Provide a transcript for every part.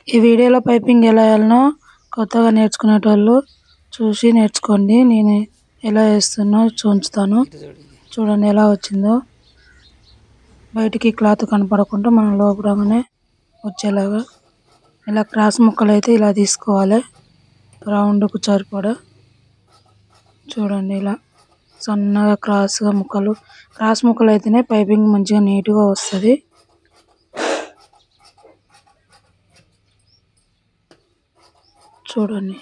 ఈ వీడియోలో పైపింగ్ ఎలా వేయాలనో కొత్తగా నేర్చుకునేటోళ్ళు చూసి నేర్చుకోండి. నేను ఎలా వేస్తున్నో చూపిస్తాను. చూడండి ఎలా వచ్చిందో. బయటికి క్లాత్ కనపడకుండా మనం లోపలనే వచ్చేలాగా ఇలా క్రాస్ ముక్కలు అయితే ఇలా తీసుకోవాలి. రౌండ్కు సరిపడా చూడండి ఇలా సన్నగా క్రాస్ ముక్కలు అయితేనే పైపింగ్ మంచిగా నీట్గా వస్తుంది. చూడండి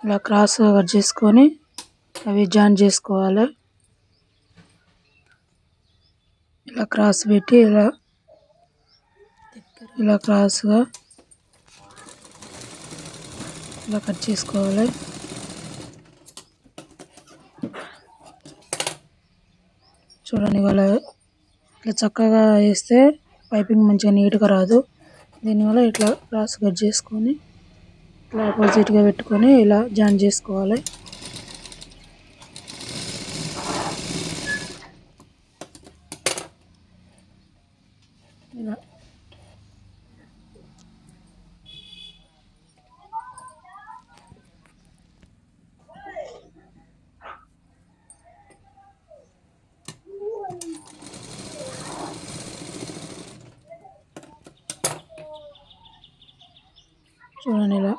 ఇలా క్రాస్ కట్ చేసుకొని అవి జాయిన్ చేసుకోవాలి. ఇలా క్రాస్ పెట్టి ఇలా క్రాస్గా ఇలా కట్ చేసుకోవాలి. చూడండి ఇట్లా చక్కగా వేస్తే పైపింగ్ మంచిగా నీట్గా రాదు. దీనివల్ల ఇట్లా క్రాస్ కట్ చేసుకొని ఇట్లా ఆపోజిట్గా పెట్టుకొని ఇలా జాయిన్ చేసుకోవాలి. ఇలా చూడండి ఇలా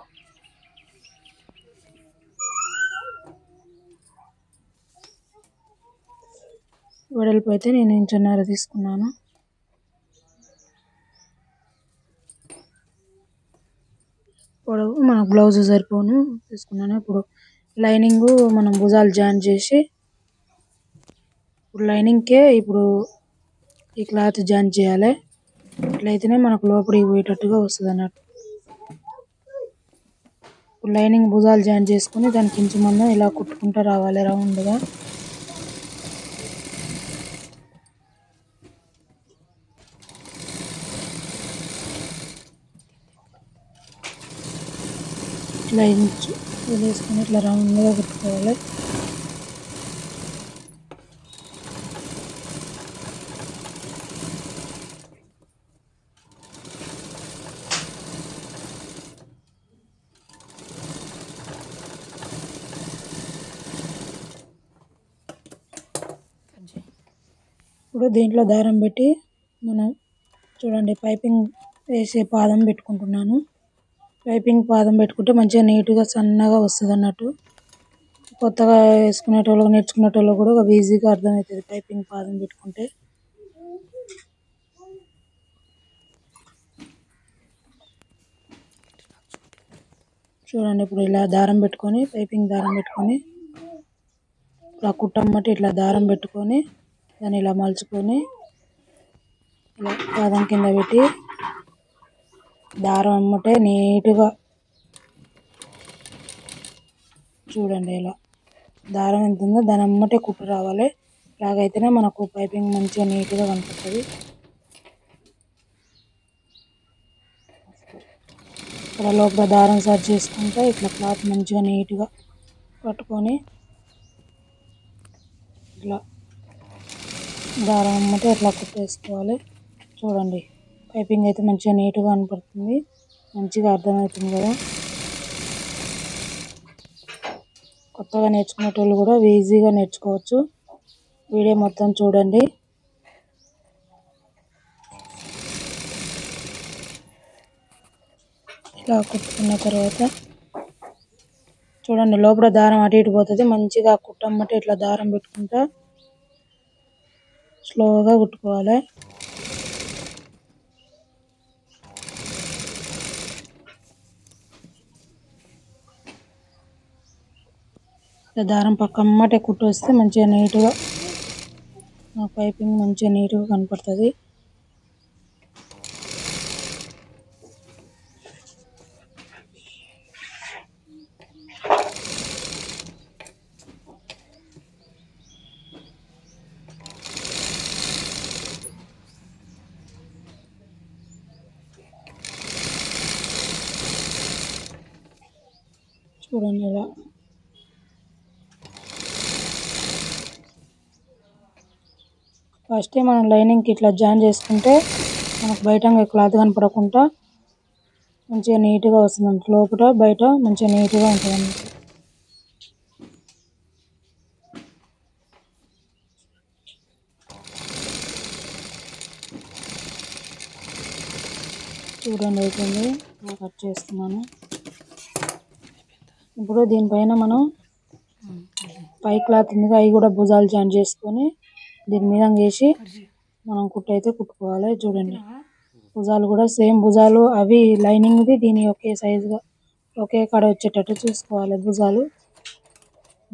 వెడల్పు అయితే నేను 1.5 ఇంచ్ తీసుకున్నాను. పొడవు మన బ్లౌజ్ సరిపోను తీసుకున్నాను. ఇప్పుడు లైనింగ్ మనం భుజాలు జాయిన్ చేసి ఇప్పుడు లైనింగ్కే ఇప్పుడు ఈ క్లాత్ జాయిన్ చేయాలి. ఇట్లయితేనే మనకు లోపలికి పోయేటట్టుగా వస్తుంది అన్నట్టు. ఇప్పుడు లైనింగ్ భుజాలు జాయిన్ చేసుకొని దానికి ఇంచు మందం ఇలా కుట్టుకుంటూ రావాలి రౌండ్గా. ఇట్లా ఇంచు వేసుకొని ఇట్లా రౌండ్గా కుట్టుకోవాలి. ఇప్పుడు దీంట్లో దారం పెట్టి మనం చూడండి పైపింగ్ వేసే పాదం పెట్టుకుంటున్నాను. పైపింగ్ పాదం పెట్టుకుంటే మంచిగా నీట్గా సన్నగా వస్తుంది అన్నట్టు. కొత్తగా నేర్చుకునేటోళ్ళు కూడా ఈజీగా అర్థమవుతుంది పైపింగ్ పాదం పెట్టుకుంటే. చూడండి ఇప్పుడు ఇలా దారం పెట్టుకొని పైపింగ్ దారం పెట్టుకొని ఇలా కుట్టమ్మటి ఇట్లా దారం పెట్టుకొని దాన్ని ఇలా మలుచుకొని ఇలా పాదం కింద పెట్టి దారం అమ్మటే నీట్గా చూడండి ఇలా దారం ఎంత ఉందో దాని అమ్మటే కుట్టు రావాలి. ఇలాగైతేనే మనకు పైపింగ్ మంచిగా నీట్గా కనపడుతుంది. ఇక్కడ లోపల దారం సర్చ్ చేసుకుంటే ఇట్లా క్లాత్ మంచిగా నీట్గా పట్టుకొని ఇట్లా దారం అమ్మటే ఇట్లా కుట్టేసుకోవాలి. చూడండి పైపింగ్ అయితే మంచిగా నీట్గా కనపడుతుంది, మంచిగా అర్థమవుతుంది కదా. కొత్తగా నేర్చుకునేటోళ్ళు కూడా ఈజీగా నేర్చుకోవచ్చు. వీడియో మొత్తం చూడండి. ఇలా కుట్టుకున్న తర్వాత చూడండి లోపల దారం అటు ఇటు పోతుంది. మంచిగా కుట్టమ్మటే ఇట్లా దారం పెట్టుకుంటా స్లోగా కుట్టుకోవాలి. దారం పక్కమ్మటే కుట్టు వస్తే మంచిగా నీట్గా పైపింగ్ మంచిగా నీట్గా కనపడుతుంది. చూడండి ఇలా ఫస్ట్ మనం లైనింగ్కి ఇట్లా జాయిన్ చేసుకుంటే మనకు బయట క్లాత్ కనపడకుండా మంచిగా నీట్గా వస్తుంది. లోపల బయట మంచిగా నీట్గా ఉంటుంది. చూడండి అయిపోయింది. కట్ చేస్తున్నాను. ఇప్పుడు దీనిపైన మనం పై క్లాత్ ఉంది, అవి కూడా భుజాలు జాయిన్ చేసుకొని దీని మీద వేసి మనం కుట్టు అయితే కుట్టుకోవాలి. చూడండి భుజాలు కూడా సేమ్ భుజాలు అవి లైనింగ్ది దీని ఒకే సైజుగా ఒకే కాడ వచ్చేటట్టు చూసుకోవాలి. భుజాలు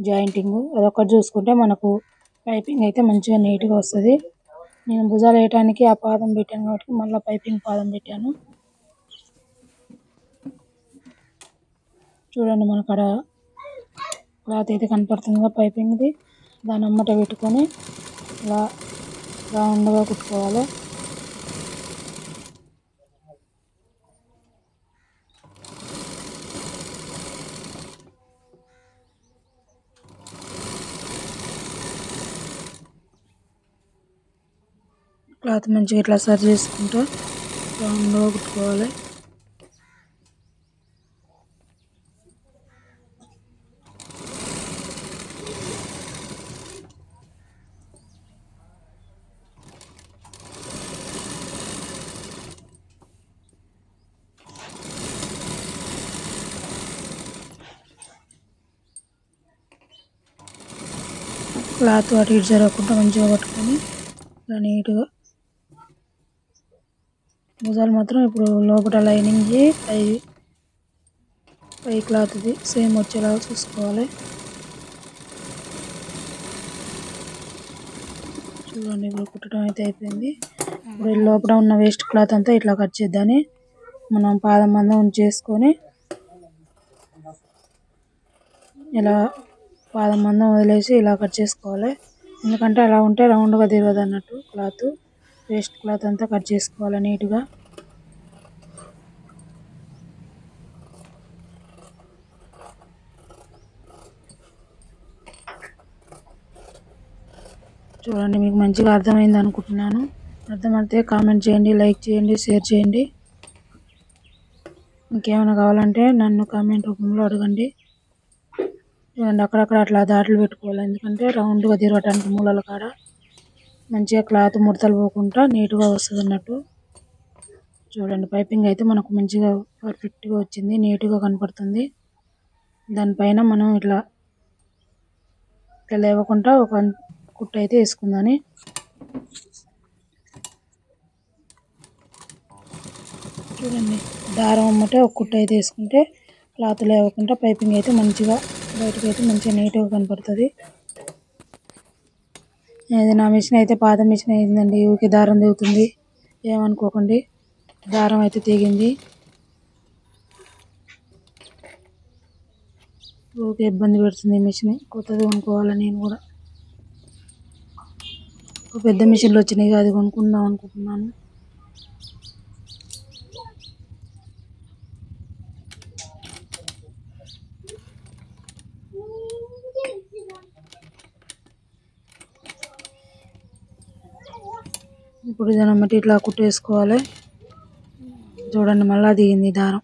జాయింటింగ్ అదొకటి చూసుకుంటే మనకు పైపింగ్ అయితే మంచిగా నీట్గా వస్తుంది. నేను భుజాలు వేయడానికి ఆ పాదం పెట్టాను కాబట్టి మళ్ళీ పైపింగ్ పాదం పెట్టాను. చూడండి మనకు అక్కడ క్లాత్ అయితే కనపడుతుందిగా పైపింగ్ది, దాని అమ్మట పెట్టుకొని ఇలా రౌండ్గా కుట్టుకోవాలి. క్లాత్ మంచిగా ఇట్లా సరి చేసుకుంటూ రౌండ్గా కుట్టుకోవాలి. క్లాత్ అటు ఇటు జరగకుండా మంచిగా పట్టుకొని ఇలా నీట్గా భుజాలు మాత్రం ఇప్పుడు లోపల లైనింగ్ పై క్లాత్ది సేమ్ వచ్చేలాగా చూసుకోవాలి. చూడండి ఇప్పుడు కుట్టడం అయితే అయిపోయింది. ఇప్పుడు లోపల ఉన్న వేస్ట్ క్లాత్ అంతా ఇట్లా కట్ చేద్దాని మనం పాదం మందం ఉంచేసుకొని ఇలా పాదం మందం వదిలేసి ఇలా కట్ చేసుకోవాలి. ఎందుకంటే అలా ఉంటే రౌండ్గా తిరగదు అన్నట్టు. క్లాత్ వేస్ట్ క్లాత్ అంతా కట్ చేసుకోవాలి నీట్గా. చూడండి మీకు మంచిగా అర్థమైంది అనుకుంటున్నాను. అర్థమైతే కామెంట్ చేయండి, లైక్ చేయండి, షేర్ చేయండి. ఇంకేమైనా కావాలంటే నన్ను కామెంట్ రూపంలో అడగండి. చూడండి అక్కడక్కడ అట్లా దాట్లు పెట్టుకోవాలి. ఎందుకంటే రౌండ్గా తిరగటానికి మూలల కాడ మంచిగా క్లాత్ ముడతలు పోకుండా నీట్గా వస్తుంది అన్నట్టు. చూడండి పైపింగ్ అయితే మనకు మంచిగా పర్ఫెక్ట్గా వచ్చింది, నీట్గా కనపడుతుంది. దానిపైన మనం ఇట్లా లేవకుండా ఒక కుట్టు అయితే వేసుకుందాని. చూడండి దారం అమ్మటే ఒక కుట్టు అయితే వేసుకుంటే క్లాత్ లేవకుండా పైపింగ్ అయితే మంచిగా బయటకు అయితే మంచిగా నీట్గా కనపడుతుంది. ఇది నా మిషన్ అయితే పాత మిషన్ అయిందండి. ఊరికే దారం దిగుతుంది, ఏమనుకోకండి. దారం అయితే తెగింది. ఊరికే ఇబ్బంది పెడుతుంది మిషన్. కొత్తది కొనుక్కోవాలి నేను కూడా. పెద్ద మిషన్లు వచ్చినాయి, అది కొనుక్కుందాం అనుకుంటున్నాను. ఇప్పుడు దాన్ని బట్టి ఇట్లా కుట్టేసుకోవాలి. చూడండి మళ్ళా దిగింది దారం.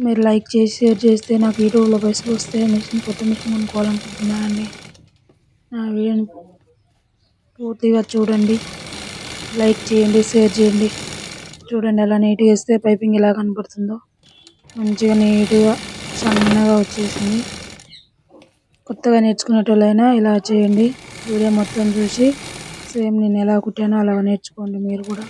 మీరు లైక్ చేసి షేర్ చేస్తే నాకు యూట్యూబ్లో పైసలు వస్తే కొత్త మిషన్ కొనుక్కోవాలనుకుంటున్నానండి. నా వీడియోని పూర్తిగా చూడండి, లైక్ చేయండి, షేర్ చేయండి. చూడండి ఎలా నీట్గా వేస్తే పైపింగ్ ఎలా కనపడుతుందో మంచిగా నీట్గా సన్నగా వచ్చేసింది. కొత్తగా నేర్చుకునేటోళ్ళైనా ఇలా చేయండి. వీడియో మొత్తం చూసి సేమ్ నేను ఎలా కుట్టానో అలా నేర్చుకోండి మీరు కూడా.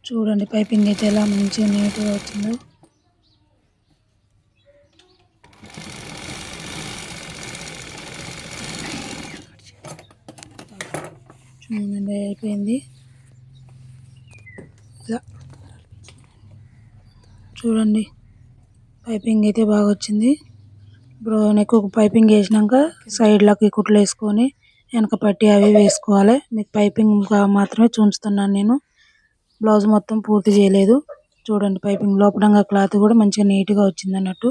చూడండి పైపింగ్ అయితే ఎలా మంచిగా నీట్గా వచ్చిందో. చూడండి అయిపోయింది. ఇలా చూడండి పైపింగ్ అయితే బాగా వచ్చింది. ఇప్పుడు నెక్ పైపింగ్ వేసినాక సైడ్లకి కుట్లు వేసుకొని వెనక పట్టి అవి వేసుకోవాలి. మీకు పైపింగ్ మాత్రమే చూపిస్తున్నాను నేను. బ్లౌజ్ మొత్తం పూర్తి చేయలేదు. చూడండి పైపింగ్ లోపడంగా క్లాత్ కూడా మంచిగా నీట్ గా వచ్చింది అన్నట్టు.